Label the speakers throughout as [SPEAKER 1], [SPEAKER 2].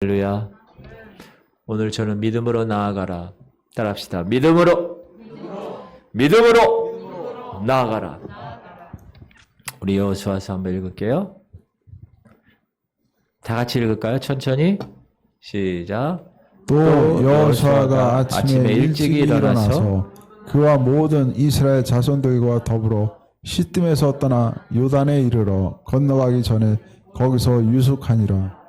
[SPEAKER 1] 할렐루야. 오늘 저는 믿음으로 나아가라. 따라합시다. 믿음으로 나아가라. 우리 여호수아서 한번 읽을게요. 다 같이 읽을까요? 천천히. 시작.
[SPEAKER 2] 또 여호수아가 아침에 일찍 일어나서 그와 모든 이스라엘 자손들과 더불어 시뜸에서 떠나 요단에 이르러 건너가기 전에 거기서 유숙하니라.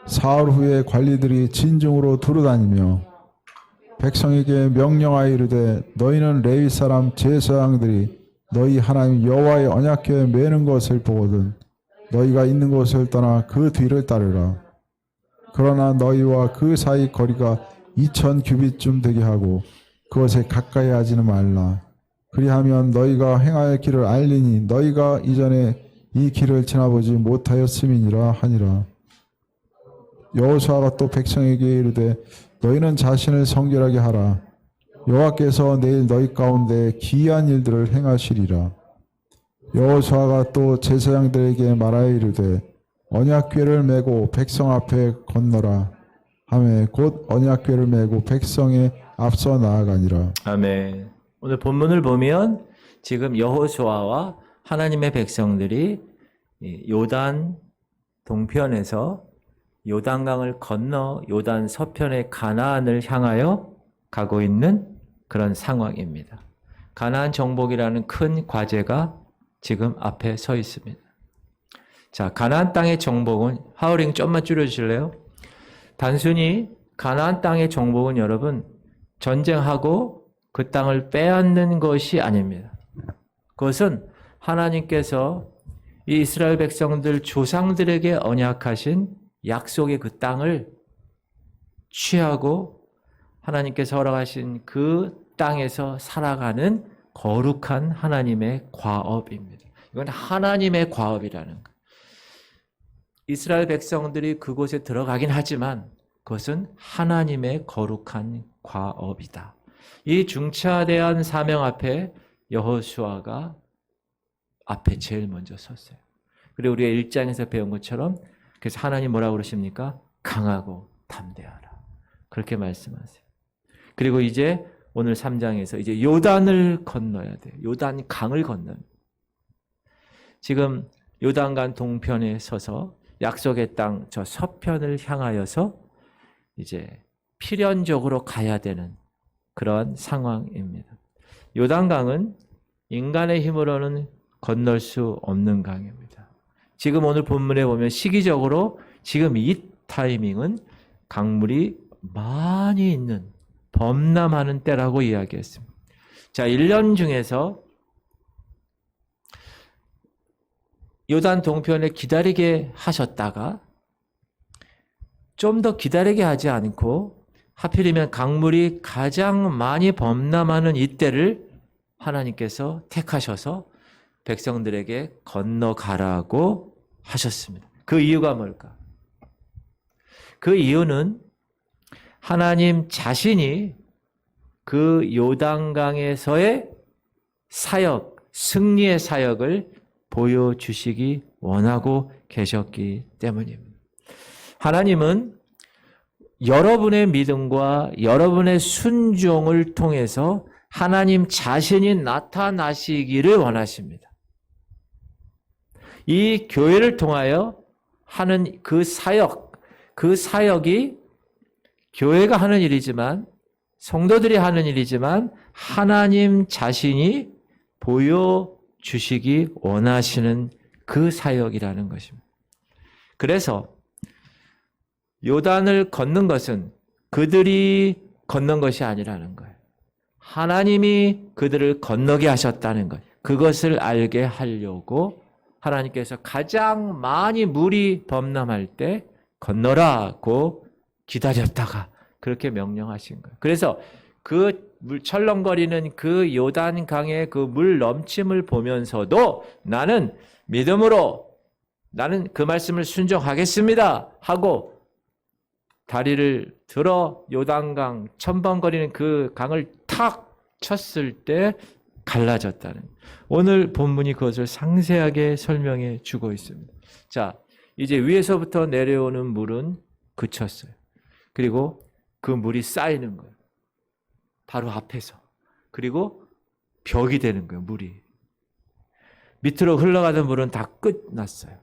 [SPEAKER 2] 사흘 후에 관리들이 진중으로 두루다니며 백성에게 명령하여 이르되 너희는 레위 사람 제사장들이 너희 하나님 여호와의 언약궤에 매는 것을 보거든 너희가 있는 곳을 떠나 그 뒤를 따르라. 그러나 너희와 그 사이 거리가 2000 규빗쯤 되게 하고 그것에 가까이 하지는 말라. 그리하면 너희가 행할 길을 알리니 너희가 이전에 이 길을 지나보지 못하였음이니라 하니라. 여호수아가 또 백성에게 이르되 너희는 자신을 성결하게 하라. 여호와께서 내일 너희 가운데 기이한 일들을 행하시리라. 여호수아가 또 제사장들에게 말하여 이르되 언약궤를 메고 백성 앞에 건너라 하매 곧 언약궤를 메고 백성에 앞서 나아가니라.
[SPEAKER 1] 아멘. 오늘 본문을 보면 지금 여호수아와 하나님의 백성들이 요단 동편에서 요단강을 건너 요단 서편의 가나안을 향하여 가고 있는 그런 상황입니다. 가나안 정복이라는 큰 과제가 지금 앞에 서 있습니다. 자, 가나안 땅의 정복은 하우링 좀만 줄여주실래요? 단순히 가나안 땅의 정복은 여러분 전쟁하고 그 땅을 빼앗는 것이 아닙니다. 그것은 하나님께서 이 이스라엘 백성들 조상들에게 언약하신 약속의 그 땅을 취하고 하나님께서 허락하신 그 땅에서 살아가는 거룩한 하나님의 과업입니다. 이건 하나님의 과업이라는 것. 이스라엘 백성들이 그곳에 들어가긴 하지만 그것은 하나님의 거룩한 과업이다. 이 중차대한 사명 앞에 여호수아가 앞에 제일 먼저 섰어요. 그리고 우리가 1장에서 배운 것처럼 그래서 하나님 뭐라고 그러십니까? 강하고 담대하라. 그렇게 말씀하세요. 그리고 이제 오늘 3장에서 이제 요단을 건너야 돼요. 요단 강을 건너요. 지금 요단강 동편에 서서 약속의 땅 저 서편을 향하여서 이제 필연적으로 가야 되는 그런 상황입니다. 요단강은 인간의 힘으로는 건널 수 없는 강입니다. 지금 오늘 본문에 보면 시기적으로 지금 이 타이밍은 강물이 많이 있는 범람하는 때라고 이야기했습니다. 자, 1년 중에서 요단 동편에 기다리게 하셨다가 좀 더 기다리게 하지 않고 하필이면 강물이 가장 많이 범람하는 이때를 하나님께서 택하셔서 백성들에게 건너가라고 하셨습니다. 그 이유가 뭘까? 그 이유는 하나님 자신이 그 요단강에서의 사역, 승리의 사역을 보여주시기 원하고 계셨기 때문입니다. 하나님은 여러분의 믿음과 여러분의 순종을 통해서 하나님 자신이 나타나시기를 원하십니다. 이 교회를 통하여 하는 그 사역이 교회가 하는 일이지만 성도들이 하는 일이지만 하나님 자신이 보여주시기 원하시는 그 사역이라는 것입니다. 그래서 요단을 걷는 것은 그들이 걷는 것이 아니라는 거예요. 하나님이 그들을 건너게 하셨다는 것. 그것을 알게 하려고 하나님께서 가장 많이 물이 범람할 때 건너라고 기다렸다가 그렇게 명령하신 거예요. 그래서 그 철렁거리는 그 요단강의 그 물 넘침을 보면서도 나는 믿음으로 나는 그 말씀을 순종하겠습니다 하고 다리를 들어 요단강 첨벙거리는 그 강을 탁 쳤을 때 갈라졌다는, 오늘 본문이 그것을 상세하게 설명해 주고 있습니다. 자, 이제 위에서부터 내려오는 물은 그쳤어요. 그리고 그 물이 쌓이는 거예요. 바로 앞에서. 그리고 벽이 되는 거예요, 물이. 밑으로 흘러가던 물은 다 끝났어요.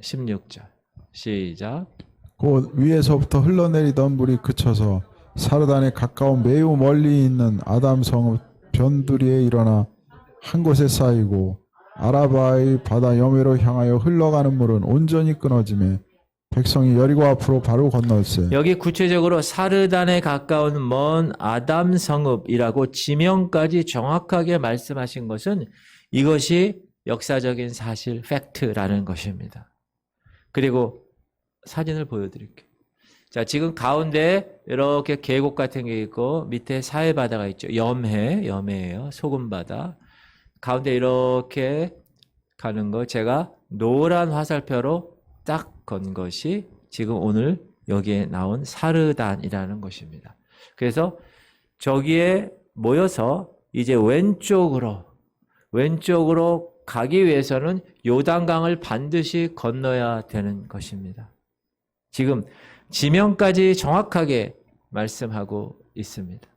[SPEAKER 1] 16절. 시작.
[SPEAKER 2] 곧 위에서부터 흘러내리던 물이 그쳐서 사르단에 가까운 매우 멀리 있는 아담 성읍 변두리에 일어나 한 곳에 쌓이고 아라바의 바다 여매로 향하여 흘러가는 물은 온전히 끊어지매 백성이 여리고 앞으로 바로 건널세.
[SPEAKER 1] 여기 구체적으로 사르단에 가까운 먼 아담 성읍이라고 지명까지 정확하게 말씀하신 것은 이것이 역사적인 사실, 팩트라는 것입니다. 그리고 사진을 보여드릴게요. 자, 지금 가운데 이렇게 계곡 같은 게 있고 밑에 사해바다가 있죠. 염해예요. 소금바다. 가운데 이렇게 가는 거 제가 노란 화살표로 딱 건 것이 지금 오늘 여기에 나온 사르단이라는 것입니다. 그래서 저기에 모여서 이제 왼쪽으로 가기 위해서는 요단강을 반드시 건너야 되는 것입니다. 지금 지명까지 정확하게 말씀하고 있습니다.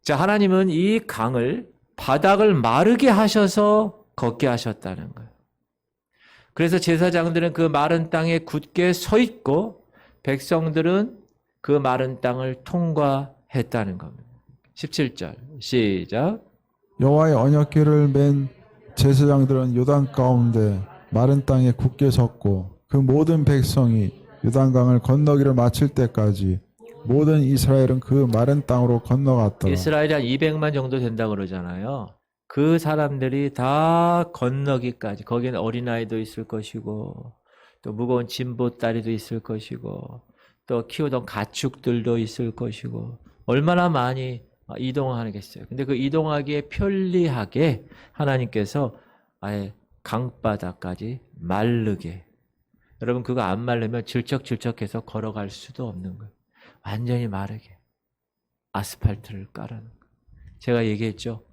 [SPEAKER 1] 자, 하나님은 이 강을 바닥을 마르게 하셔서 걷게 하셨다는 거예요. 그래서 제사장들은 그 마른 땅에 굳게 서 있고 백성들은 그 마른 땅을 통과했다는 겁니다. 17절 시작.
[SPEAKER 2] 여호와의 언약궤를 맨 제사장들은 요단 가운데 마른 땅에 굳게 섰고 그 모든 백성이 요단강을 건너기를 마칠 때까지 모든 이스라엘은 그 마른 땅으로 건너갔더라.
[SPEAKER 1] 이스라엘이 한 200만 정도 된다고 그러잖아요. 그 사람들이 다 건너기까지, 거기는 어린아이도 있을 것이고 또 무거운 진보다리도 있을 것이고 또 키우던 가축들도 있을 것이고 얼마나 많이 이동하겠어요. 근데 그 이동하기에 편리하게 하나님께서 아예 강바닥까지 마르게, 여러분 그거 안 마르면 질척질척해서 걸어갈 수도 없는 거예요. 완전히 마르게 아스팔트를 깔아놓은 거예요. 제가 얘기했죠.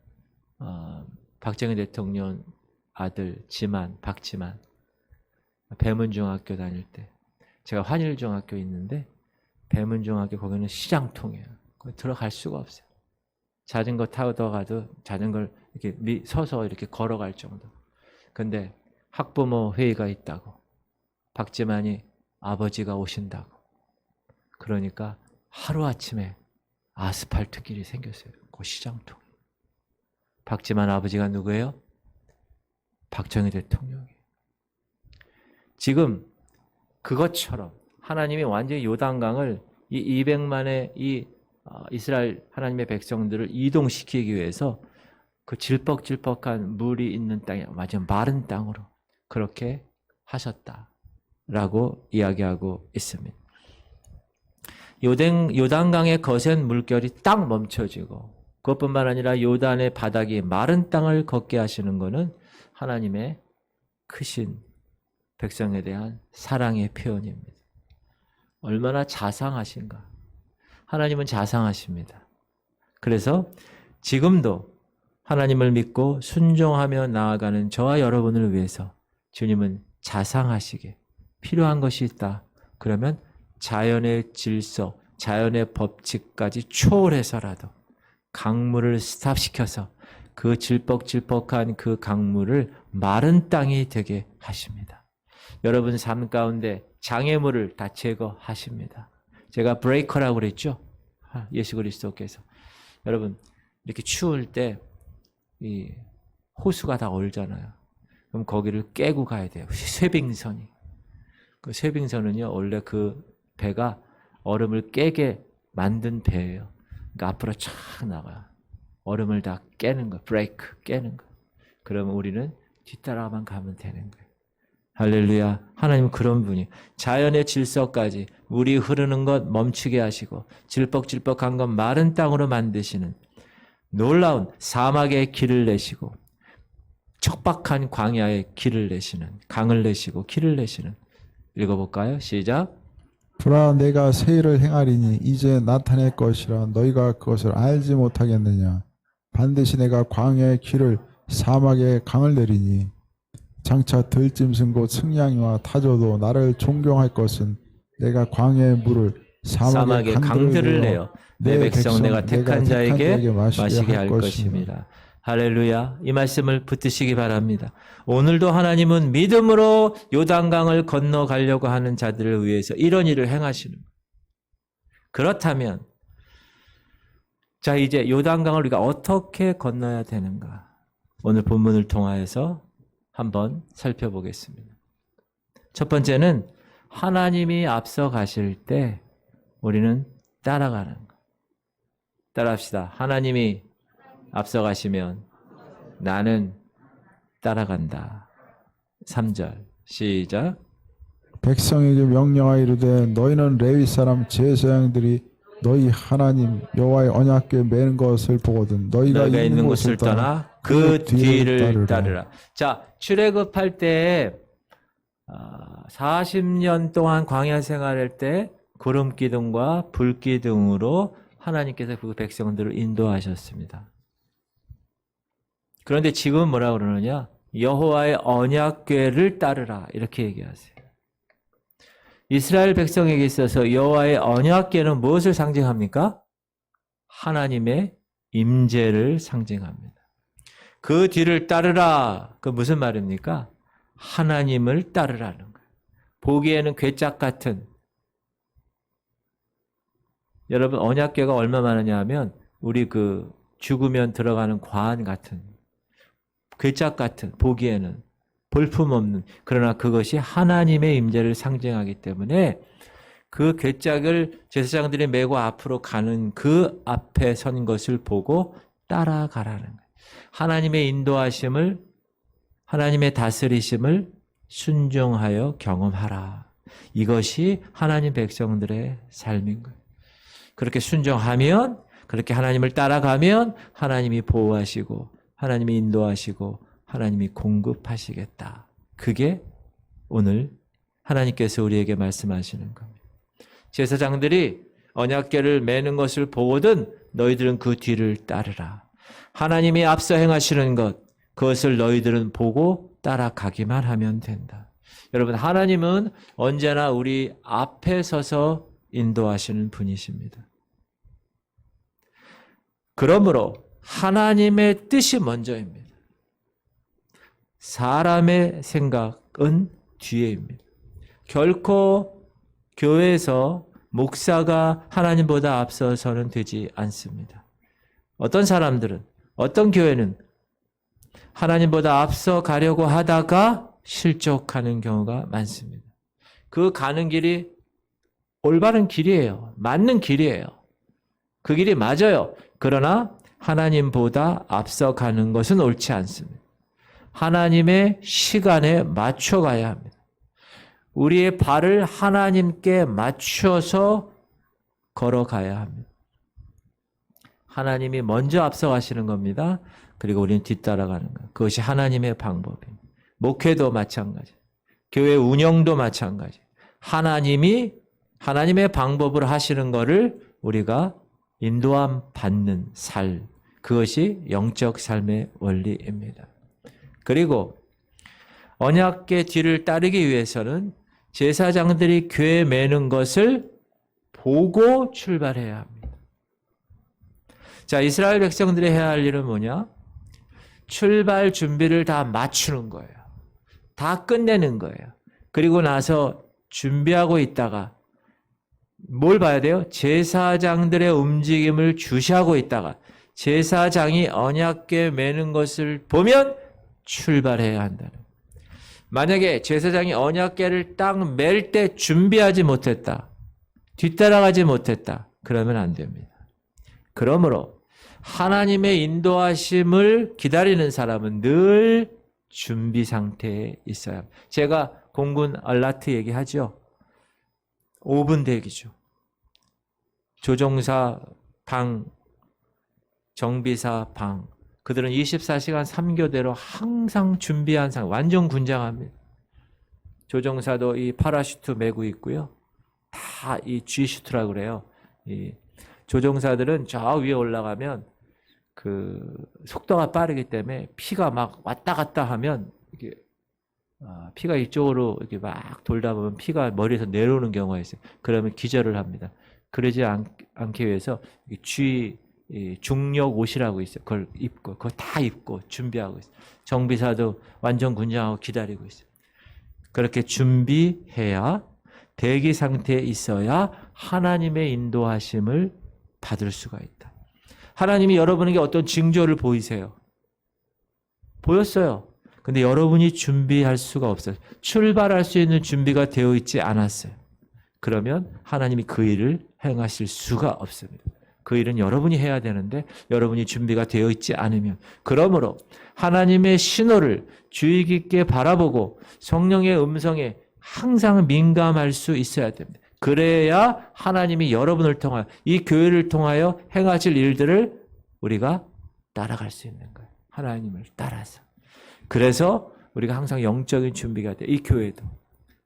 [SPEAKER 1] 박정희 대통령 아들 박지만 배문중학교 다닐 때 제가 환일중학교 있는데 배문중학교 거기는 시장통이에요. 거기 들어갈 수가 없어요. 자전거 타고 가도 자전거를 이렇게 서서 이렇게 걸어갈 정도. 근데 학부모 회의가 있다고, 박지만이 아버지가 오신다고. 그러니까 하루아침에 아스팔트 길이 생겼어요. 그 시장통. 박지만 아버지가 누구예요? 박정희 대통령이. 지금 그것처럼 하나님이 완전히 요단강을 이 200만의 이 이스라엘 하나님의 백성들을 이동시키기 위해서 그 질퍽질퍽한 물이 있는 땅에 완전 마른 땅으로 그렇게 하셨다라고 이야기하고 있습니다. 요단강의 거센 물결이 딱 멈춰지고 그것뿐만 아니라 요단의 바닥이 마른 땅을 걷게 하시는 것은 하나님의 크신 백성에 대한 사랑의 표현입니다. 얼마나 자상하신가. 하나님은 자상하십니다. 그래서 지금도 하나님을 믿고 순종하며 나아가는 저와 여러분을 위해서 주님은 자상하시게, 필요한 것이 있다. 그러면 자연의 질서, 자연의 법칙까지 초월해서라도 강물을 스탑시켜서 그 질퍽질퍽한 그 강물을 마른 땅이 되게 하십니다. 여러분 삶 가운데 장애물을 다 제거하십니다. 제가 브레이커라고 그랬죠? 예수 그리스도께서. 여러분 이렇게 추울 때 이 호수가 다 얼잖아요. 그럼 거기를 깨고 가야 돼요. 쇠빙선이. 그 쇠빙선은요 원래 그 배가 얼음을 깨게 만든 배예요. 그러니까 앞으로 쫙 나가요. 얼음을 다 깨는 거, 브레이크, 깨는 거. 그러면 우리는 뒤따라만 가면 되는 거예요. 할렐루야. 하나님은 그런 분이 자연의 질서까지 물이 흐르는 것 멈추게 하시고 질퍽질퍽한 것 마른 땅으로 만드시는 놀라운 사막의 길을 내시고 척박한 광야의 길을 내시는, 강을 내시고 길을 내시는. 읽어볼까요? 시작.
[SPEAKER 2] 보라, 내가 새 일을 행하리니 이제 나타낼 것이라 너희가 그것을 알지 못하겠느냐. 반드시 내가 광야의 길을 사막에 강을 내리니 장차 들짐승 곧 승냥이와 타조도 나를 존경할 것은 내가 광야의 물을 사막의 강들을 내어
[SPEAKER 1] 내 백성 내가 택한 자에게 마시게 할 것입니다. 할렐루야. 이 말씀을 붙드시기 바랍니다. 오늘도 하나님은 믿음으로 요단강을 건너가려고 하는 자들을 위해서 이런 일을 행하시는 거예요. 그렇다면 자, 이제 요단강을 우리가 어떻게 건너야 되는가? 오늘 본문을 통하여서 한번 살펴보겠습니다. 첫 번째는 하나님이 앞서 가실 때 우리는 따라가는 것. 따라합시다. 하나님이 앞서 가시면 나는 따라간다. 3절 시작.
[SPEAKER 2] 백성에게 명령하여 이르되 너희는 레위 사람 제사장들이 너희 하나님 여호와의 언약궤 매는 것을 보거든 너희가 있는 곳을 떠나
[SPEAKER 1] 그 뒤를 따르라. 자, 출애굽할 때 40년 동안 광야 생활할 때 구름 기둥과 불 기둥으로 하나님께서 그 백성들을 인도하셨습니다. 그런데 지금 뭐라고 그러느냐? 여호와의 언약궤를 따르라 이렇게 얘기하세요. 이스라엘 백성에게 있어서 여호와의 언약궤는 무엇을 상징합니까? 하나님의 임재를 상징합니다. 그 뒤를 따르라. 그 무슨 말입니까? 하나님을 따르라는 거예요. 보기에는 괴짝 같은, 여러분 언약궤가 얼마 많으냐 하면 우리 그 죽으면 들어가는 관 같은, 괴짝 같은, 보기에는 볼품없는, 그러나 그것이 하나님의 임재를 상징하기 때문에 그 괴짝을 제사장들이 메고 앞으로 가는 그 앞에 선 것을 보고 따라가라는 거예요. 하나님의 인도하심을, 하나님의 다스리심을 순종하여 경험하라. 이것이 하나님 백성들의 삶인 거예요. 그렇게 순종하면, 그렇게 하나님을 따라가면 하나님이 보호하시고 하나님이 인도하시고 하나님이 공급하시겠다. 그게 오늘 하나님께서 우리에게 말씀하시는 겁니다. 제사장들이 언약궤를 매는 것을 보거든 너희들은 그 뒤를 따르라. 하나님이 앞서 행하시는 것, 그것을 너희들은 보고 따라가기만 하면 된다. 여러분, 하나님은 언제나 우리 앞에 서서 인도하시는 분이십니다. 그러므로 하나님의 뜻이 먼저입니다. 사람의 생각은 뒤에입니다. 결코 교회에서 목사가 하나님보다 앞서서는 되지 않습니다. 어떤 사람들은, 어떤 교회는 하나님보다 앞서 가려고 하다가 실족하는 경우가 많습니다. 그 가는 길이 올바른 길이에요. 맞는 길이에요. 그 길이 맞아요. 그러나 하나님보다 앞서 가는 것은 옳지 않습니다. 하나님의 시간에 맞춰 가야 합니다. 우리의 발을 하나님께 맞춰서 걸어가야 합니다. 하나님이 먼저 앞서 가시는 겁니다. 그리고 우리는 뒤따라가는 거예요. 그것이 하나님의 방법입니다. 목회도 마찬가지, 교회 운영도 마찬가지. 하나님이 하나님의 방법으로 하시는 것을 우리가 인도함 받는 삶, 그것이 영적 삶의 원리입니다. 그리고 언약궤 뒤를 따르기 위해서는 제사장들이 궤 매는 것을 보고 출발해야 합니다. 자, 이스라엘 백성들이 해야 할 일은 뭐냐? 출발 준비를 다 맞추는 거예요. 다 끝내는 거예요. 그리고 나서 준비하고 있다가 뭘 봐야 돼요? 제사장들의 움직임을 주시하고 있다가 제사장이 언약궤 매는 것을 보면 출발해야 한다는 거예요. 만약에 제사장이 언약궤를 딱 맬 때 준비하지 못했다, 뒤따라가지 못했다, 그러면 안 됩니다. 그러므로 하나님의 인도하심을 기다리는 사람은 늘 준비 상태에 있어야 합니다. 제가 공군 알라트 얘기하죠. 5분 대기죠. 조종사 방, 정비사 방, 그들은 24시간 3교대로 항상 준비한 상태, 완전 군장합니다. 조종사도 이 파라슈트 메고 있고요. 다 이 G슈트라고 그래요. 이 조종사들은 저 위에 올라가면 그 속도가 빠르기 때문에 피가 막 왔다 갔다 하면 이게 피가 이쪽으로 이렇게 막 돌다 보면 피가 머리에서 내려오는 경우가 있어요. 그러면 기절을 합니다. 그러지 않기 위해서 중력 옷이라고 있어요. 그걸 입고, 그거 다 입고 준비하고 있어요. 정비사도 완전 군장하고 기다리고 있어요. 그렇게 준비해야 대기 상태에 있어야 하나님의 인도하심을 받을 수가 있다. 하나님이 여러분에게 어떤 징조를 보이세요? 보였어요. 근데 여러분이 준비할 수가 없어요. 출발할 수 있는 준비가 되어 있지 않았어요. 그러면 하나님이 그 일을 행하실 수가 없습니다. 그 일은 여러분이 해야 되는데 여러분이 준비가 되어 있지 않으면, 그러므로 하나님의 신호를 주의 깊게 바라보고 성령의 음성에 항상 민감할 수 있어야 됩니다. 그래야 하나님이 여러분을 통하여, 이 교회를 통하여 행하실 일들을 우리가 따라갈 수 있는 거예요. 하나님을 따라서. 그래서 우리가 항상 영적인 준비가 돼요. 이 교회도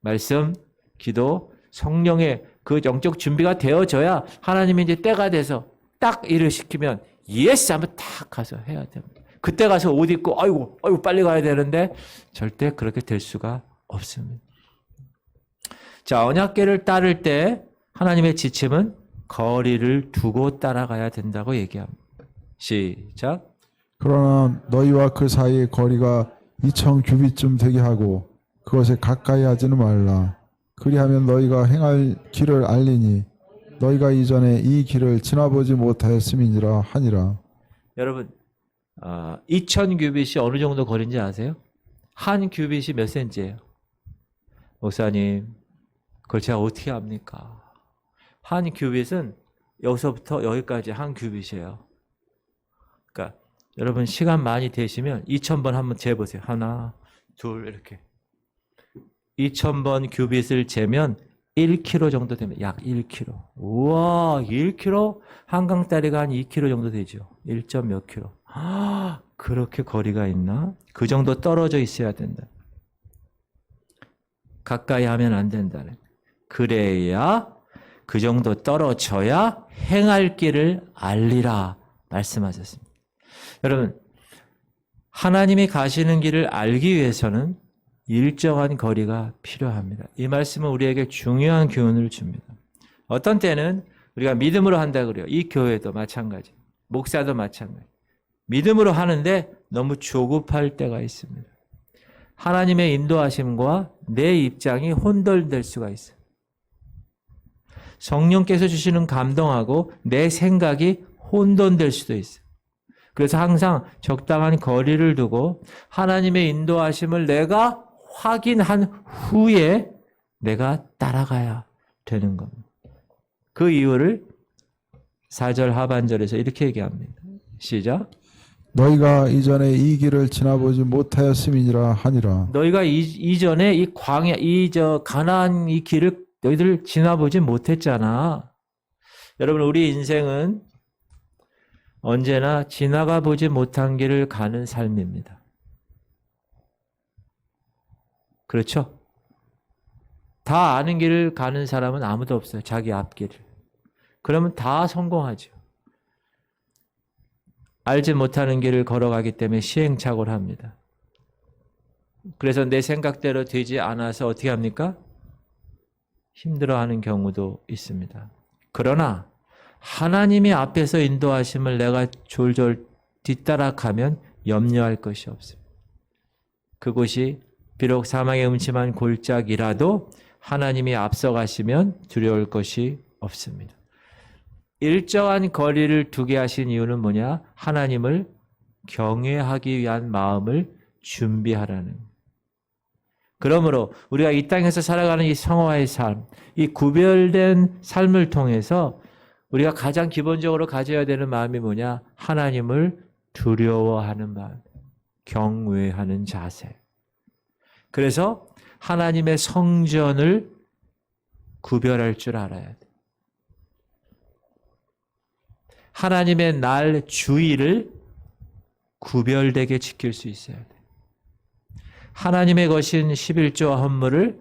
[SPEAKER 1] 말씀, 기도, 성령의 그 영적 준비가 되어져야 하나님이 이제 때가 돼서 딱 일을 시키면 예스 하면 딱 가서 해야 됩니다. 그때 가서 옷 입고 아이고 빨리 가야 되는데 절대 그렇게 될 수가 없습니다. 자, 언약궤를 따를 때 하나님의 지침은 거리를 두고 따라가야 된다고 얘기합니다. 시작.
[SPEAKER 2] 그러나 너희와 그 사이의 거리가 2,000 규빗쯤 되게 하고 그것에 가까이 하지는 말라. 그리하면 너희가 행할 길을 알리니 너희가 이전에 이 길을 지나보지 못하였음이니라 하니라.
[SPEAKER 1] 여러분, 2,000 규빗이 어느 정도 거리인지 아세요? 한 규빗이 몇 센치예요? 목사님, 그걸 제가 어떻게 압니까? 한 규빗은 여기서부터 여기까지 한 규빗이에요. 그러니까 여러분 시간 많이 되시면 2,000번 한번 재보세요. 하나, 둘 이렇게. 2,000번 규빗을 재면 1km 정도 됩니다. 약 1km. 우와, 1km? 한강다리가 한 2km 정도 되죠. 1점 몇 km. 그렇게 거리가 있나? 그 정도 떨어져 있어야 된다. 가까이 하면 안 된다네. 그래야 그 정도 떨어져야 행할 길을 알리라 말씀하셨습니다. 여러분, 하나님이 가시는 길을 알기 위해서는 일정한 거리가 필요합니다. 이 말씀은 우리에게 중요한 교훈을 줍니다. 어떤 때는 우리가 믿음으로 한다 그래요. 이 교회도 마찬가지, 목사도 마찬가지. 믿음으로 하는데 너무 조급할 때가 있습니다. 하나님의 인도하심과 내 입장이 혼돈될 수가 있어요. 성령께서 주시는 감동하고 내 생각이 혼돈될 수도 있어요. 그래서 항상 적당한 거리를 두고 하나님의 인도하심을 내가 확인한 후에 내가 따라가야 되는 겁니다. 그 이유를 4절 하반절에서 이렇게 얘기합니다. 시작.
[SPEAKER 2] 너희가 이전에 이 길을 지나보지 못하였음이니라 하니라.
[SPEAKER 1] 너희가 이전에 이 광야, 가나안 이 길을 너희들 지나보지 못했잖아. 여러분, 우리 인생은 언제나 지나가 보지 못한 길을 가는 삶입니다. 그렇죠? 다 아는 길을 가는 사람은 아무도 없어요. 자기 앞길을. 그러면 다 성공하죠. 알지 못하는 길을 걸어가기 때문에 시행착오를 합니다. 그래서 내 생각대로 되지 않아서 어떻게 합니까? 힘들어하는 경우도 있습니다. 그러나 하나님이 앞에서 인도하심을 내가 졸졸 뒤따라가면 염려할 것이 없습니다. 그곳이 비록 사망의 음침한 골짜기라도 하나님이 앞서가시면 두려울 것이 없습니다. 일정한 거리를 두게 하신 이유는 뭐냐? 하나님을 경외하기 위한 마음을 준비하라는. 그러므로 우리가 이 땅에서 살아가는 이 성화의 삶, 이 구별된 삶을 통해서 우리가 가장 기본적으로 가져야 되는 마음이 뭐냐? 하나님을 두려워하는 마음, 경외하는 자세. 그래서 하나님의 성전을 구별할 줄 알아야 돼. 하나님의 날 주일을 구별되게 지킬 수 있어야 돼. 하나님의 것인 11조와 헌물을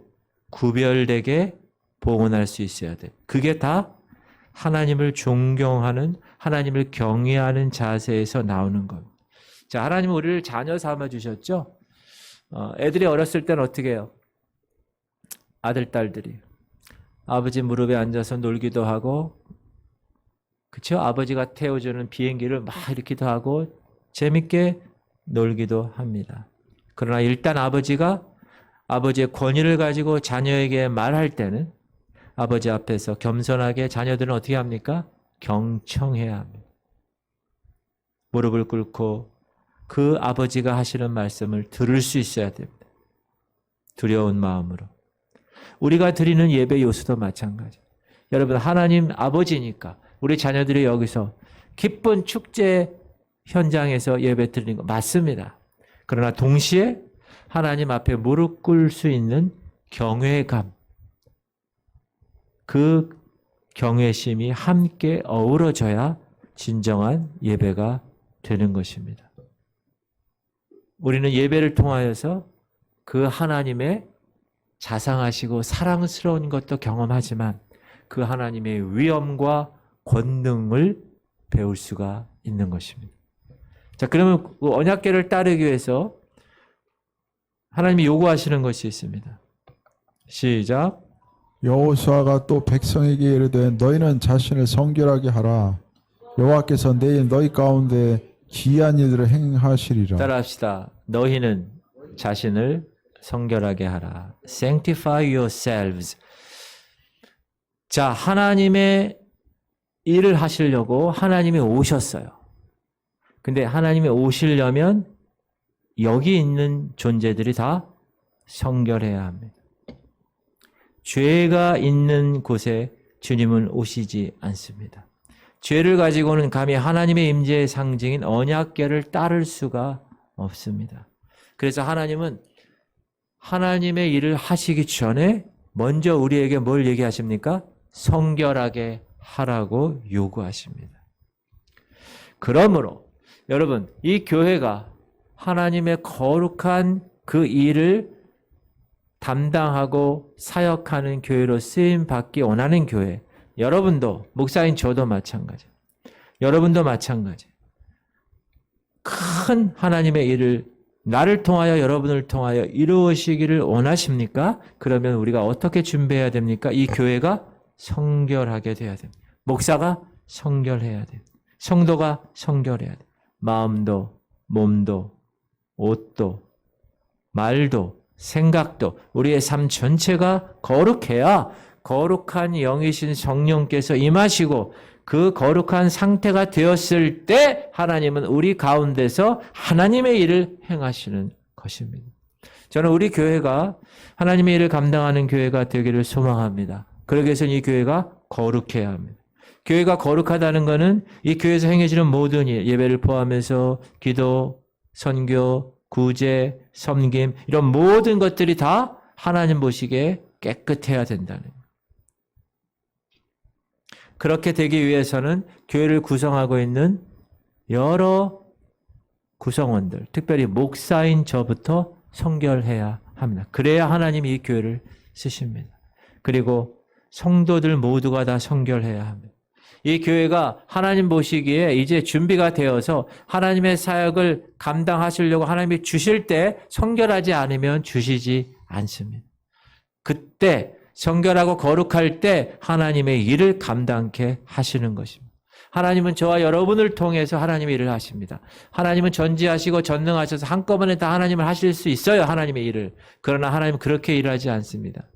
[SPEAKER 1] 구별되게 봉헌할 수 있어야 돼. 그게 다 하나님을 존경하는, 하나님을 경외하는 자세에서 나오는 겁니다. 자, 하나님은 우리를 자녀 삼아 주셨죠? 애들이 어렸을 때는 어떻게 해요? 아들, 딸들이 아버지 무릎에 앉아서 놀기도 하고, 그쵸? 아버지가 태워주는 비행기를 막 이렇게도 하고 재밌게 놀기도 합니다. 그러나 일단 아버지가 아버지의 권위를 가지고 자녀에게 말할 때는 아버지 앞에서 겸손하게 자녀들은 어떻게 합니까? 경청해야 합니다. 무릎을 꿇고 그 아버지가 하시는 말씀을 들을 수 있어야 됩니다. 두려운 마음으로. 우리가 드리는 예배 요소도 마찬가지. 여러분, 하나님 아버지니까 우리 자녀들이 여기서 기쁜 축제 현장에서 예배 드리는 거 맞습니다. 그러나 동시에 하나님 앞에 무릎 꿇을 수 있는 경외감, 그 경외심이 함께 어우러져야 진정한 예배가 되는 것입니다. 우리는 예배를 통하여서 그 하나님의 자상하시고 사랑스러운 것도 경험하지만 그 하나님의 위엄과 권능을 배울 수가 있는 것입니다. 자, 그러면 그 언약궤를 따르기 위해서 하나님이 요구하시는 것이 있습니다. 시작.
[SPEAKER 2] 여호수아가 또 백성에게 이르되 너희는 자신을 성결하게 하라. 여호와께서 내일 너희 가운데 기이한 일들을 행하시리라.
[SPEAKER 1] 따라합시다. 너희는 자신을 성결하게 하라. Sanctify yourselves. 자, 하나님의 일을 하시려고 하나님이 오셨어요. 근데 하나님이 오시려면 여기 있는 존재들이 다 성결해야 합니다. 죄가 있는 곳에 주님은 오시지 않습니다. 죄를 가지고는 감히 하나님의 임재의 상징인 언약궤를 따를 수가 없습니다. 그래서 하나님은 하나님의 일을 하시기 전에 먼저 우리에게 뭘 얘기하십니까? 성결하게 하라고 요구하십니다. 그러므로 여러분, 이 교회가 하나님의 거룩한 그 일을 담당하고 사역하는 교회로 쓰임 받기 원하는 교회, 여러분도, 목사인 저도 마찬가지, 여러분도 마찬가지, 큰 하나님의 일을 나를 통하여 여러분을 통하여 이루어지기를 원하십니까? 그러면 우리가 어떻게 준비해야 됩니까? 이 교회가 성결하게 돼야 됩니다. 목사가 성결해야 돼요. 성도가 성결해야 돼요. 마음도, 몸도, 옷도, 말도, 생각도, 우리의 삶 전체가 거룩해야 거룩한 영이신 성령께서 임하시고 그 거룩한 상태가 되었을 때 하나님은 우리 가운데서 하나님의 일을 행하시는 것입니다. 저는 우리 교회가 하나님의 일을 감당하는 교회가 되기를 소망합니다. 그러기 위해서는 이 교회가 거룩해야 합니다. 교회가 거룩하다는 것은 이 교회에서 행해지는 모든 일, 예배를 포함해서 기도, 선교, 구제, 섬김, 이런 모든 것들이 다 하나님 보시기에 깨끗해야 된다는 거예요. 그렇게 되기 위해서는 교회를 구성하고 있는 여러 구성원들, 특별히 목사인 저부터 성결해야 합니다. 그래야 하나님이 이 교회를 쓰십니다. 그리고 성도들 모두가 다 성결해야 합니다. 이 교회가 하나님 보시기에 이제 준비가 되어서 하나님의 사역을 감당하시려고 하나님이 주실 때 성결하지 않으면 주시지 않습니다. 그때 성결하고 거룩할 때 하나님의 일을 감당케 하시는 것입니다. 하나님은 저와 여러분을 통해서 하나님의 일을 하십니다. 하나님은 전지하시고 전능하셔서 한꺼번에 다 하나님을 하실 수 있어요. 하나님의 일을. 그러나 하나님은 그렇게 일하지 않습니다.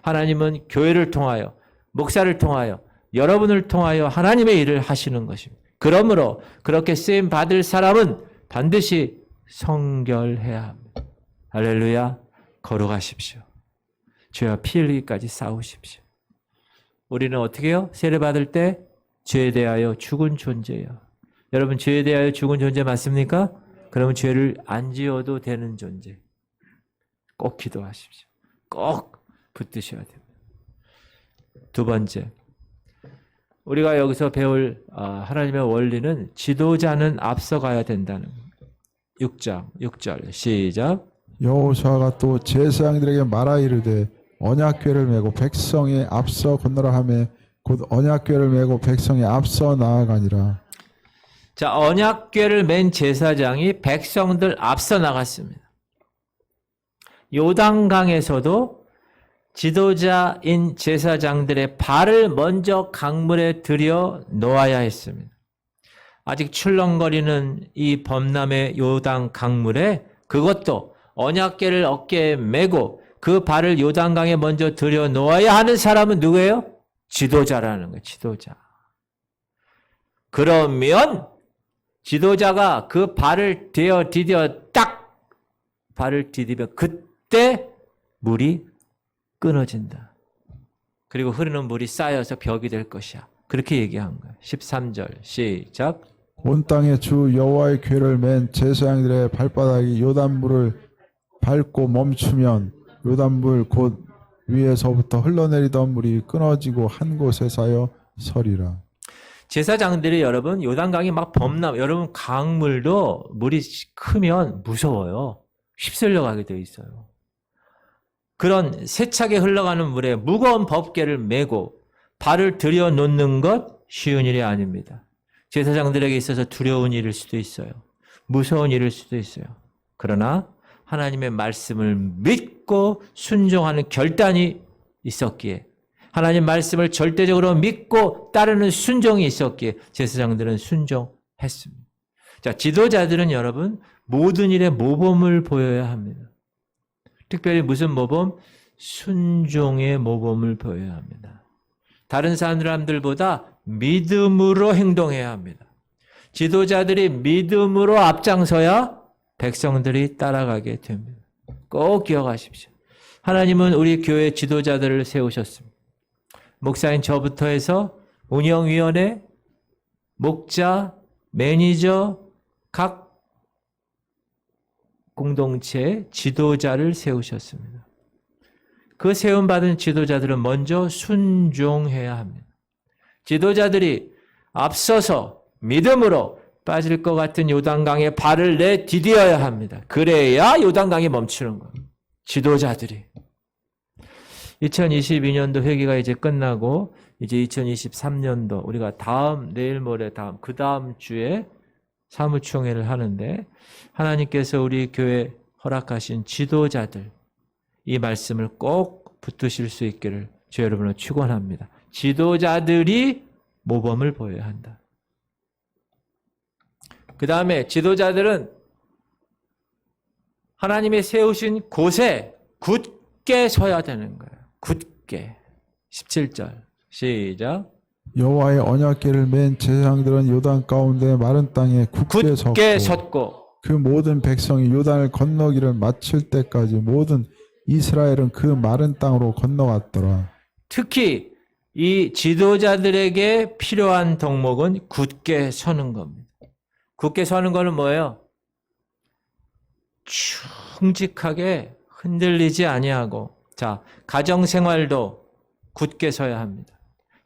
[SPEAKER 1] 하나님은 교회를 통하여, 목사를 통하여, 여러분을 통하여 하나님의 일을 하시는 것입니다. 그러므로 그렇게 쓰임 받을 사람은 반드시 성결해야 합니다. 할렐루야. 거룩하십시오. 죄와 피 흘리기까지 싸우십시오. 우리는 어떻게 해요? 세례 받을 때 죄에 대하여 죽은 존재예요. 여러분, 죄에 대하여 죽은 존재 맞습니까? 그러면 죄를 안 지어도 되는 존재. 꼭 기도하십시오. 꼭 붙드셔야 됩니다. 두 번째, 우리가 여기서 배울 하나님의 원리는 지도자는 앞서가야 된다는 거예요. 6절 시작.
[SPEAKER 2] 여호수아가 또 제사장들에게 말하 이르되 언약궤를 메고 백성에 앞서 건너라 하며 곧 언약궤를 메고 백성에 앞서 나아가니라.
[SPEAKER 1] 자, 언약궤를 맨 제사장이 백성들 앞서 나갔습니다. 요단강에서도 지도자인 제사장들의 발을 먼저 강물에 들여 놓아야 했습니다. 아직 출렁거리는 이 범람의 요단 강물에 그것도 언약궤를 어깨에 메고 그 발을 요단강에 먼저 들여 놓아야 하는 사람은 누구예요? 지도자라는 거예요. 지도자. 그러면 지도자가 그 발을 디뎌 딱 발을 디디며 그때 물이 끊어진다. 그리고 흐르는 물이 쌓여서 벽이 될 것이야. 그렇게 얘기한 거예요. 13절 시작.
[SPEAKER 2] 온 땅에 주 여호와의 궤를 맨 제사장들의 발바닥이 요단물을 밟고 멈추면 요단물 곧 위에서부터 흘러내리던 물이 끊어지고 한 곳에 쌓여 서리라.
[SPEAKER 1] 제사장들이 여러분 요단강이 막 여러분 강물도 물이 크면 무서워요. 휩쓸려 가게 돼 있어요. 그런 세차게 흘러가는 물에 무거운 법궤를 메고 발을 들여놓는 것 쉬운 일이 아닙니다. 제사장들에게 있어서 두려운 일일 수도 있어요. 무서운 일일 수도 있어요. 그러나 하나님의 말씀을 믿고 순종하는 결단이 있었기에 하나님 말씀을 절대적으로 믿고 따르는 순종이 있었기에 제사장들은 순종했습니다. 자, 지도자들은 여러분 모든 일에 모범을 보여야 합니다. 특별히 무슨 모범? 순종의 모범을 보여야 합니다. 다른 사람들보다 믿음으로 행동해야 합니다. 지도자들이 믿음으로 앞장서야 백성들이 따라가게 됩니다. 꼭 기억하십시오. 하나님은 우리 교회 지도자들을 세우셨습니다. 목사인 저부터 해서 운영위원회, 목자, 매니저, 각 공동체 지도자를 세우셨습니다. 그 세움받은 지도자들은 먼저 순종해야 합니다. 지도자들이 앞서서 믿음으로 빠질 것 같은 요단강에 발을 내디뎌야 합니다. 그래야 요단강이 멈추는 거예요. 지도자들이. 2022년도 회기가 이제 끝나고 이제 2023년도 우리가 내일 모레 그 다음 주에 사무총회를 하는데 하나님께서 우리 교회 허락하신 지도자들 이 말씀을 꼭 붙드실 수 있기를 주 여러분을 축원합니다. 지도자들이 모범을 보여야 한다. 그 다음에 지도자들은 하나님이 세우신 곳에 굳게 서야 되는 거예요. 굳게. 17절 시작.
[SPEAKER 2] 여호와의 언약궤를 맨 제사장들은 요단 가운데 마른 땅에 굳게
[SPEAKER 1] 섰고
[SPEAKER 2] 그 모든 백성이 요단을 건너기를 마칠 때까지 모든 이스라엘은 그 마른 땅으로 건너갔더라.
[SPEAKER 1] 특히 이 지도자들에게 필요한 덕목은 굳게 서는 겁니다. 굳게 서는 거는 뭐예요? 충직하게 흔들리지 아니하고, 자, 가정생활도 굳게 서야 합니다.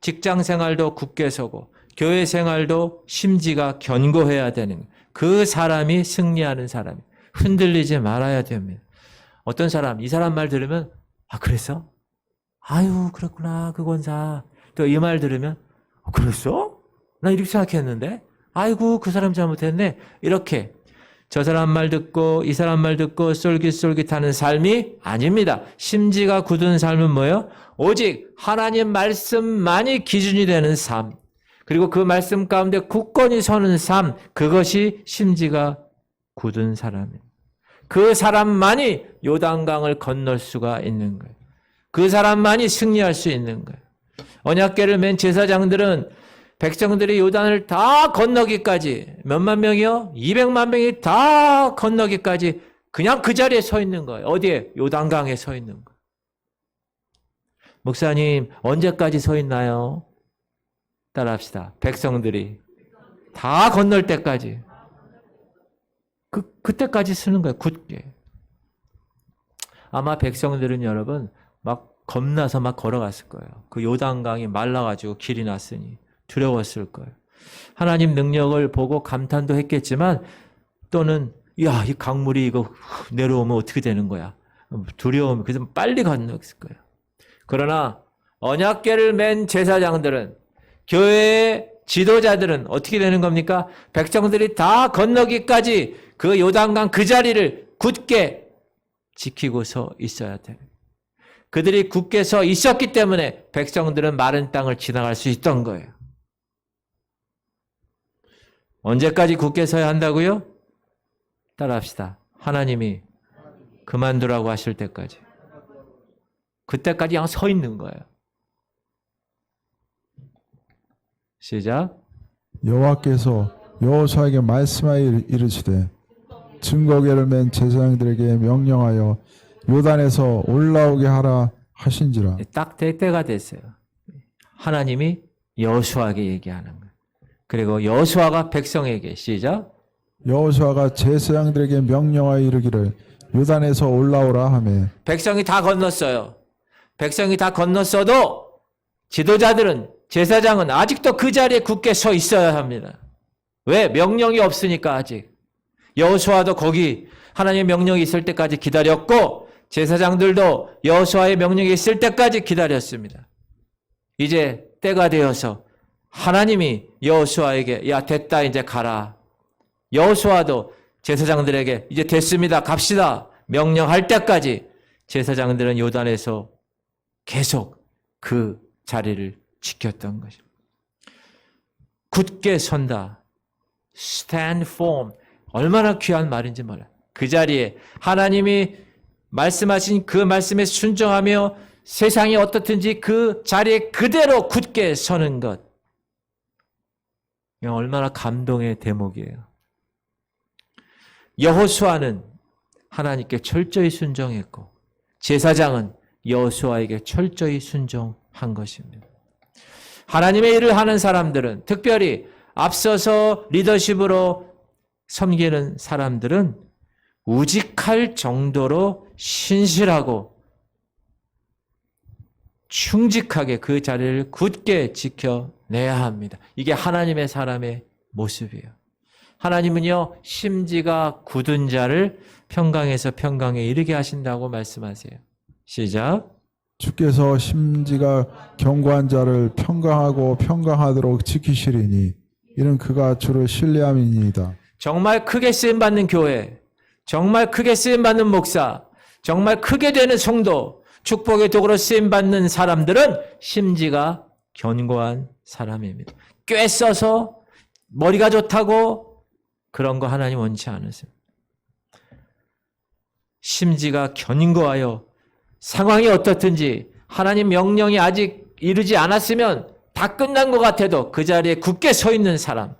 [SPEAKER 1] 직장생활도 굳게 서고 교회 생활도 심지가 견고해야 되는 거예요. 그 사람이 승리하는 사람이 흔들리지 말아야 됩니다. 어떤 사람, 이 사람 말 들으면 그랬어? 아유 그렇구나 그 권사. 또 이 말 들으면 그랬어? 나 이렇게 생각했는데 아이고 그 사람 잘못했네. 이렇게 저 사람 말 듣고 이 사람 말 듣고 쏠깃쏠깃하는 삶이 아닙니다. 심지가 굳은 삶은 뭐예요? 오직 하나님 말씀만이 기준이 되는 삶, 그리고 그 말씀 가운데 굳건히 서는 삶, 그것이 심지가 굳은 사람입니다. 그 사람만이 요단강을 건널 수가 있는 거예요. 그 사람만이 승리할 수 있는 거예요. 언약궤를 맨 제사장들은 백성들이 요단을 다 건너기까지, 몇만 명이요? 200만 명이 다 건너기까지 그냥 그 자리에 서 있는 거예요. 어디에? 요단강에 서 있는 거예요. 목사님 언제까지 서 있나요? 따라합시다. 백성들이 다 건널 때까지. 그때까지 쓰는 거예요. 굳게. 아마 백성들은 여러분 막 겁나서 막 걸어갔을 거예요. 그 요단강이 말라가지고 길이 났으니 두려웠을 거예요. 하나님 능력을 보고 감탄도 했겠지만 또는 야, 이 강물이 이거 내려오면 어떻게 되는 거야? 두려움. 그래서 빨리 건넜을 거예요. 그러나 언약궤를 맨 제사장들은, 교회의 지도자들은 어떻게 되는 겁니까? 백성들이 다 건너기까지 그 요단강 그 자리를 굳게 지키고 서 있어야 돼. 그들이 굳게 서 있었기 때문에 백성들은 마른 땅을 지나갈 수 있던 거예요. 언제까지 굳게 서야 한다고요? 따라합시다. 하나님이 그만두라고 하실 때까지. 그때까지 그냥 서 있는 거예요. 시작.
[SPEAKER 2] 여호와께서 여호수아에게 말씀하여 이르시되 증거궤를 맨 제사장들에게 명령하여 요단에서 올라오게 하라 하신지라.
[SPEAKER 1] 딱 때가 됐어요. 하나님이 여호수아에게 얘기하는 거예요. 그리고 여호수아가 백성에게 시작.
[SPEAKER 2] 여호수아가 제사장들에게 명령하여 이르기를 요단에서 올라오라 하매
[SPEAKER 1] 백성이 다 건넜어요. 백성이 다 건넜어도 지도자들은 제사장은 아직도 그 자리에 굳게 서 있어야 합니다. 왜? 명령이 없으니까 아직. 여호수아도 거기 하나님의 명령이 있을 때까지 기다렸고 제사장들도 여호수아의 명령이 있을 때까지 기다렸습니다. 이제 때가 되어서 하나님이 여호수아에게 야 됐다 이제 가라. 여호수아도 제사장들에게 이제 됐습니다. 갑시다. 명령할 때까지 제사장들은 요단에서 계속 그 자리를 지켰던 것입니다. 굳게 선다. stand firm. 얼마나 귀한 말인지 몰라요. 그 자리에 하나님이 말씀하신 그 말씀에 순종하며 세상이 어떻든지 그 자리에 그대로 굳게 서는 것. 얼마나 감동의 대목이에요. 여호수아는 하나님께 철저히 순종했고 제사장은 여호수아에게 철저히 순종한 것입니다. 하나님의 일을 하는 사람들은 특별히 앞서서 리더십으로 섬기는 사람들은 우직할 정도로 신실하고 충직하게 그 자리를 굳게 지켜내야 합니다. 이게 하나님의 사람의 모습이에요. 하나님은요, 심지가 굳은 자를 평강에서 평강에 이르게 하신다고 말씀하세요. 시작.
[SPEAKER 2] 주께서 심지가 견고한 자를 평강하고 평강하도록 지키시리니 이는 그가 주를 신뢰함이니이다.
[SPEAKER 1] 정말 크게 쓰임받는 교회, 정말 크게 쓰임받는 목사, 정말 크게 되는 성도, 축복의 도구로 쓰임받는 사람들은 심지가 견고한 사람입니다. 꽤 써서 머리가 좋다고 그런 거 하나님 원치 않으세요. 심지가 견고하여 상황이 어떻든지 하나님 명령이 아직 이르지 않았으면 다 끝난 것 같아도 그 자리에 굳게 서 있는 사람,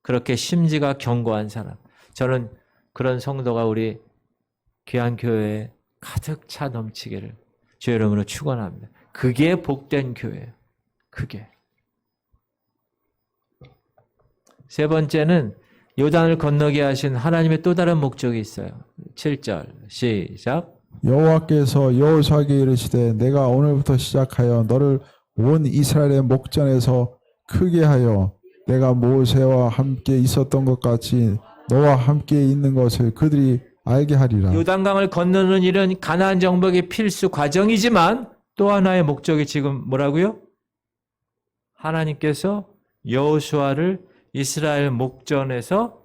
[SPEAKER 1] 그렇게 심지가 견고한 사람, 저는 그런 성도가 우리 귀한 교회에 가득 차 넘치기를 주의 이름으로 축원합니다. 그게 복된 교회예요. 그게. 세 번째는 요단을 건너게 하신 하나님의 또 다른 목적이 있어요. 7절 시작.
[SPEAKER 2] 여호와께서 여호수아에게 이르시되 내가 오늘부터 시작하여 너를 온 이스라엘의 목전에서 크게 하여 내가 모세와 함께 있었던 것 같이 너와 함께 있는 것을 그들이 알게 하리라.
[SPEAKER 1] 요단강을 건너는 일은 가나안 정복의 필수 과정이지만 또 하나의 목적이 지금 뭐라고요? 하나님께서 여호수아를 이스라엘 목전에서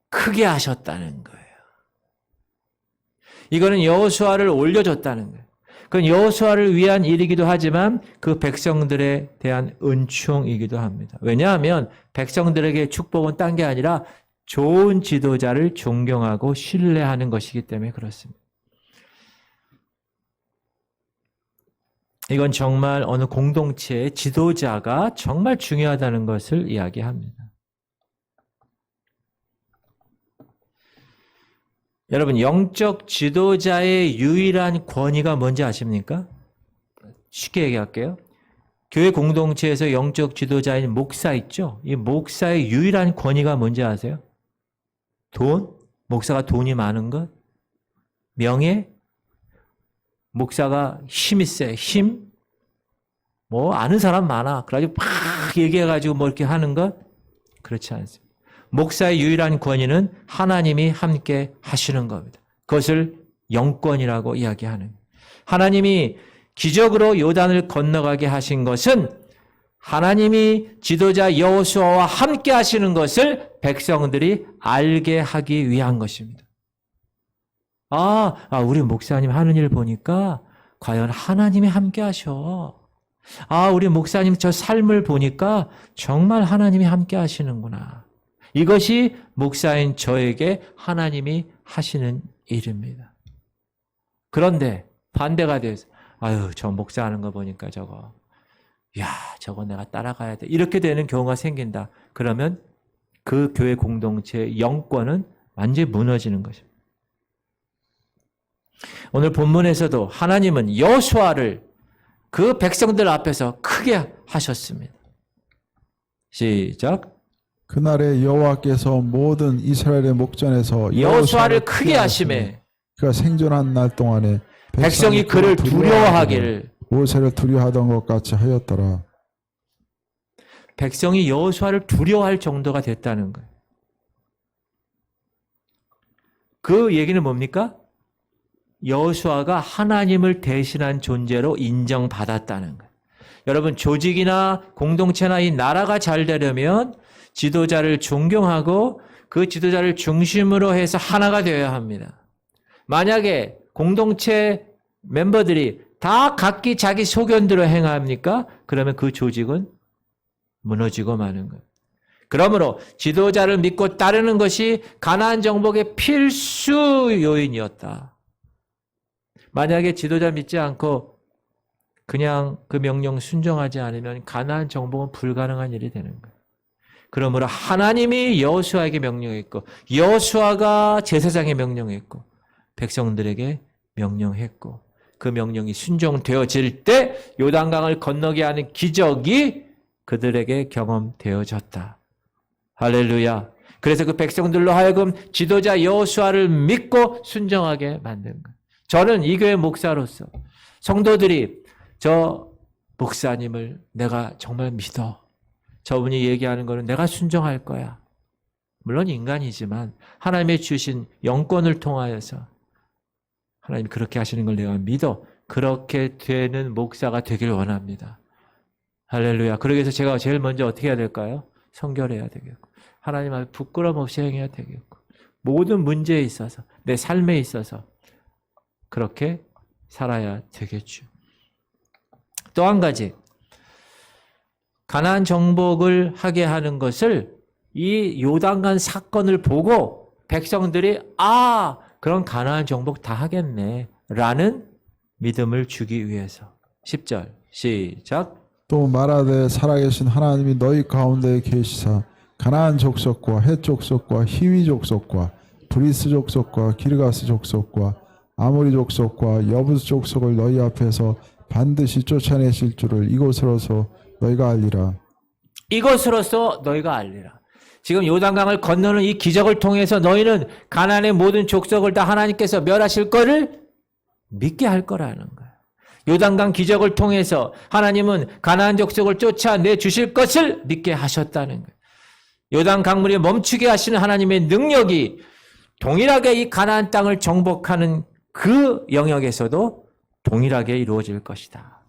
[SPEAKER 1] 크게 하셨다는 거예요. 이거는 여호수아를 올려줬다는 거예요. 그건 여호수아를 위한 일이기도 하지만 그 백성들에 대한 은총이기도 합니다. 왜냐하면 백성들에게 축복은 딴 게 아니라 좋은 지도자를 존경하고 신뢰하는 것이기 때문에 그렇습니다. 이건 정말 어느 공동체의 지도자가 정말 중요하다는 것을 이야기합니다. 여러분, 영적 지도자의 유일한 권위가 뭔지 아십니까? 쉽게 얘기할게요. 교회 공동체에서 영적 지도자인 목사 있죠? 이 목사의 유일한 권위가 뭔지 아세요? 돈? 목사가 돈이 많은 것? 명예? 목사가 힘이 세? 힘? 뭐 아는 사람 많아. 그래가지고 막 얘기해가지고 뭐 이렇게 하는 것? 그렇지 않습니다. 목사의 유일한 권위는 하나님이 함께 하시는 겁니다. 그것을 영권이라고 이야기하는 거예요. 하나님이 기적으로 요단을 건너가게 하신 것은 하나님이 지도자 여호수아와 함께 하시는 것을 백성들이 알게 하기 위한 것입니다. 우리 목사님 하는 일 보니까 과연 하나님이 함께 하셔. 우리 목사님 저 삶을 보니까 정말 하나님이 함께 하시는구나. 이것이 목사인 저에게 하나님이 하시는 일입니다. 그런데 반대가 돼서 저 목사 하는 거 보니까 저거 내가 따라가야 돼. 이렇게 되는 경우가 생긴다. 그러면 그 교회 공동체의 영권은 완전히 무너지는 것입니다. 오늘 본문에서도 하나님은 여호수아를 그 백성들 앞에서 크게 하셨습니다. 시작.
[SPEAKER 2] 그날에 여호와께서 모든 이스라엘의 목전에서
[SPEAKER 1] 여호수아를 크게 하시매
[SPEAKER 2] 그가 생존한 날 동안에
[SPEAKER 1] 백성이 그를 두려워하기를
[SPEAKER 2] 모세를 두려워하던 것 같이 하였더라.
[SPEAKER 1] 백성이 여호수아를 두려워할 정도가 됐다는 거예요. 그 얘기는 뭡니까? 여호수아가 하나님을 대신한 존재로 인정받았다는 거예요. 여러분, 조직이나 공동체나 이 나라가 잘 되려면 지도자를 존경하고 그 지도자를 중심으로 해서 하나가 되어야 합니다. 만약에 공동체 멤버들이 다 각기 자기 소견대로 행합니까? 그러면 그 조직은 무너지고 마는 거예요. 그러므로 지도자를 믿고 따르는 것이 가나안 정복의 필수 요인이었다. 만약에 지도자 믿지 않고 그냥 그 명령 순종하지 않으면 가나안 정복은 불가능한 일이 되는 거예요. 그러므로 하나님이 여호수아에게 명령했고 여호수아가 제사장에 명령했고 백성들에게 명령했고 그 명령이 순종되어질 때 요단강을 건너게 하는 기적이 그들에게 경험되어졌다. 할렐루야. 그래서 그 백성들로 하여금 지도자 여호수아를 믿고 순종하게 만든 거예요. 저는 이 교회 목사로서 성도들이 저 목사님을 내가 정말 믿어. 저분이 얘기하는 거는 내가 순종할 거야. 물론 인간이지만 하나님의 주신 영권을 통하여서 하나님이 그렇게 하시는 걸 내가 믿어. 그렇게 되는 목사가 되길 원합니다. 할렐루야. 그러기 위해서 제가 제일 먼저 어떻게 해야 될까요? 성결해야 되겠고 하나님 앞에 부끄럼 없이 행해야 되겠고 모든 문제에 있어서 내 삶에 있어서 그렇게 살아야 되겠죠. 또 한 가지 가나안 정복을 하게 하는 것을 이 요단강 사건을 보고 백성들이 그럼 가나안 정복 다 하겠네 라는 믿음을 주기 위해서 10절 시작.
[SPEAKER 2] 또 말하되 살아계신 하나님이 너희 가운데 계시사 가나안 족속과 헷 족속과 히위 족속과 브리스 족속과 기르가스 족속과 아모리 족속과 여부스 족속을 너희 앞에서 반드시 쫓아내실 줄을 이곳으로서 너희가 알리라.
[SPEAKER 1] 이것으로서 너희가 알리라. 지금 요단강을 건너는 이 기적을 통해서 너희는 가나안의 모든 족속을 다 하나님께서 멸하실 거를 믿게 할 거라는 거예요. 요단강 기적을 통해서 하나님은 가나안 족속을 쫓아내 주실 것을 믿게 하셨다는 거예요. 요단 강물이 멈추게 하시는 하나님의 능력이 동일하게 이 가나안 땅을 정복하는 그 영역에서도 동일하게 이루어질 것이다.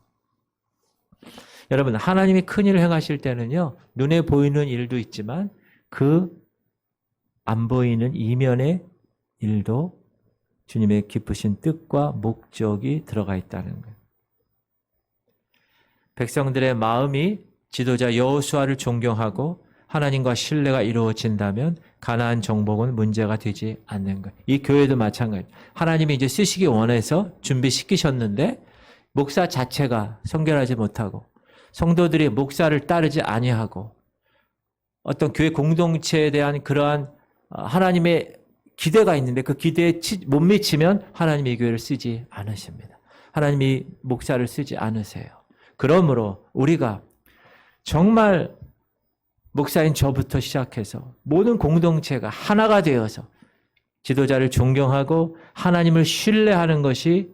[SPEAKER 1] 여러분, 하나님이 큰 일을 행하실 때는요, 눈에 보이는 일도 있지만 그 안 보이는 이면의 일도 주님의 기쁘신 뜻과 목적이 들어가 있다는 거예요. 백성들의 마음이 지도자 여호수아를 존경하고 하나님과 신뢰가 이루어진다면 가나안 정복은 문제가 되지 않는 거예요. 이 교회도 마찬가지예요. 하나님이 이제 쓰시기 원해서 준비시키셨는데 목사 자체가 성결하지 못하고 성도들이 목사를 따르지 아니하고 어떤 교회 공동체에 대한 그러한 하나님의 기대가 있는데 그 기대에 못 미치면 하나님이 이 교회를 쓰지 않으십니다. 하나님이 목사를 쓰지 않으세요. 그러므로 우리가 정말 목사인 저부터 시작해서 모든 공동체가 하나가 되어서 지도자를 존경하고 하나님을 신뢰하는 것이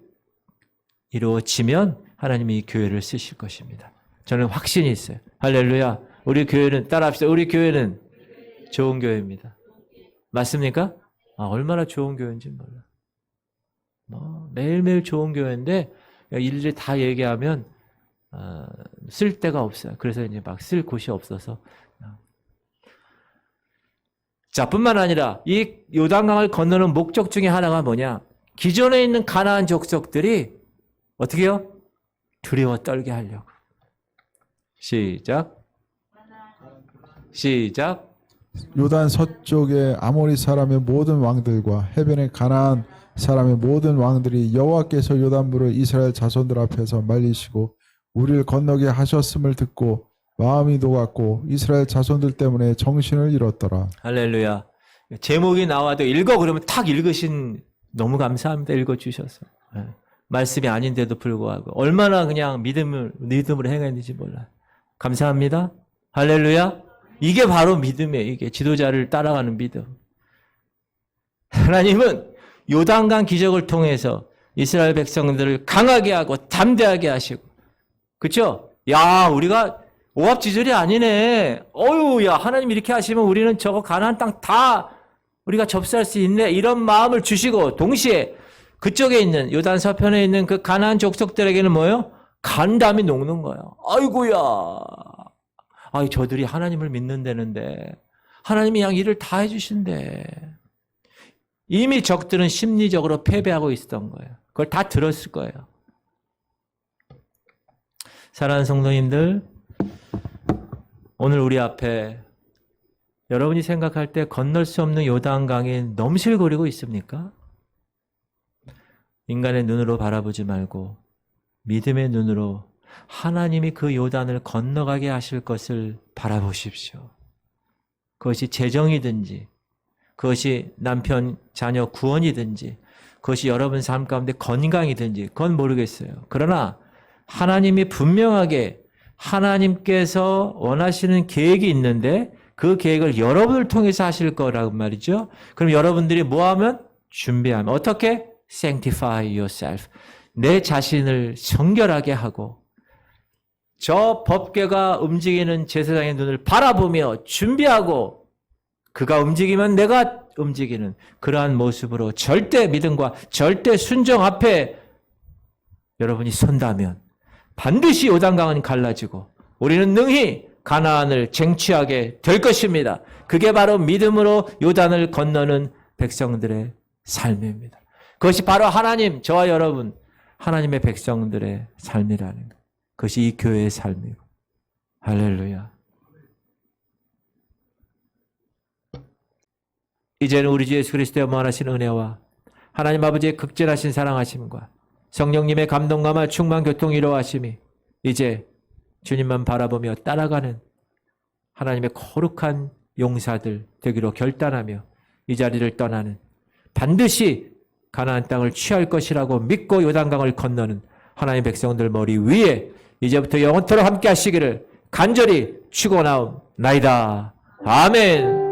[SPEAKER 1] 이루어지면 하나님이 이 교회를 쓰실 것입니다. 저는 확신이 있어요. 할렐루야. 우리 교회는 따라합시다. 우리 교회는 좋은 교회입니다. 맞습니까? 얼마나 좋은 교회인지 몰라. 매일매일 좋은 교회인데 일일이 다 얘기하면 쓸 데가 없어요. 그래서 이제 막 쓸 곳이 없어서. 자, 뿐만 아니라 이 요단강을 건너는 목적 중에 하나가 뭐냐? 기존에 있는 가나안 족속들이 어떻게 해요? 두려워 떨게 하려고. 시작.
[SPEAKER 2] 요단 서쪽의 아모리 사람의 모든 왕들과 해변의 가나안 사람의 모든 왕들이 여호와께서 요단물을 이스라엘 자손들 앞에서 말리시고 우리를 건너게 하셨음을 듣고 마음이 녹았고 이스라엘 자손들 때문에 정신을 잃었더라.
[SPEAKER 1] 할렐루야. 제목이 나와도 읽어 그러면 탁 읽으신 너무 감사합니다. 읽어주셔서. 말씀이 아닌데도 불구하고 얼마나 그냥 믿음으로 행했는지 몰라요. 감사합니다. 할렐루야. 이게 바로 믿음이에요. 이게 지도자를 따라가는 믿음. 하나님은 요단강 기적을 통해서 이스라엘 백성들을 강하게 하고 담대하게 하시고, 그렇죠? 야, 우리가 오합지졸이 아니네. 어유, 야, 하나님 이렇게 하시면 우리는 저거 가나안 땅 다 우리가 접수할 수 있네. 이런 마음을 주시고, 동시에 그쪽에 있는 요단 서편에 있는 그 가나안 족속들에게는 뭐예요? 간담이 녹는 거예요. 아이고야. 아이, 저들이 하나님을 믿는다는데 하나님이 그냥 일을 다 해주신대. 이미 적들은 심리적으로 패배하고 있었던 거예요. 그걸 다 들었을 거예요. 사랑하는 성도님들, 오늘 우리 앞에 여러분이 생각할 때 건널 수 없는 요단강이 넘실거리고 있습니까? 인간의 눈으로 바라보지 말고 믿음의 눈으로 하나님이 그 요단을 건너가게 하실 것을 바라보십시오. 그것이 재정이든지, 그것이 남편, 자녀 구원이든지, 그것이 여러분 삶 가운데 건강이든지, 그건 모르겠어요. 그러나 하나님이 분명하게 하나님께서 원하시는 계획이 있는데 그 계획을 여러분을 통해서 하실 거라고 말이죠. 그럼 여러분들이 뭐 하면? 준비하면. 어떻게? Sanctify yourself. 내 자신을 정결하게 하고 저 법궤가 움직이는 제사장의 눈을 바라보며 준비하고 그가 움직이면 내가 움직이는 그러한 모습으로 절대 믿음과 절대 순종 앞에 여러분이 선다면 반드시 요단강은 갈라지고 우리는 능히 가나안을 쟁취하게 될 것입니다. 그게 바로 믿음으로 요단을 건너는 백성들의 삶입니다. 그것이 바로 하나님, 저와 여러분, 하나님의 백성들의 삶이라는 것. 그것이 이 교회의 삶이고. 할렐루야. 이제는 우리 주 예수 그리스도의 무한하신 은혜와 하나님 아버지의 극진하신 사랑하심과 성령님의 감동감화 충만 교통 이루하심이 이제 주님만 바라보며 따라가는 하나님의 거룩한 용사들 되기로 결단하며 이 자리를 떠나는 반드시 가나안 땅을 취할 것이라고 믿고 요단강을 건너는 하나님의 백성들 머리 위에 이제부터 영원토록 함께 하시기를 간절히 축원하옵나이다. 아멘.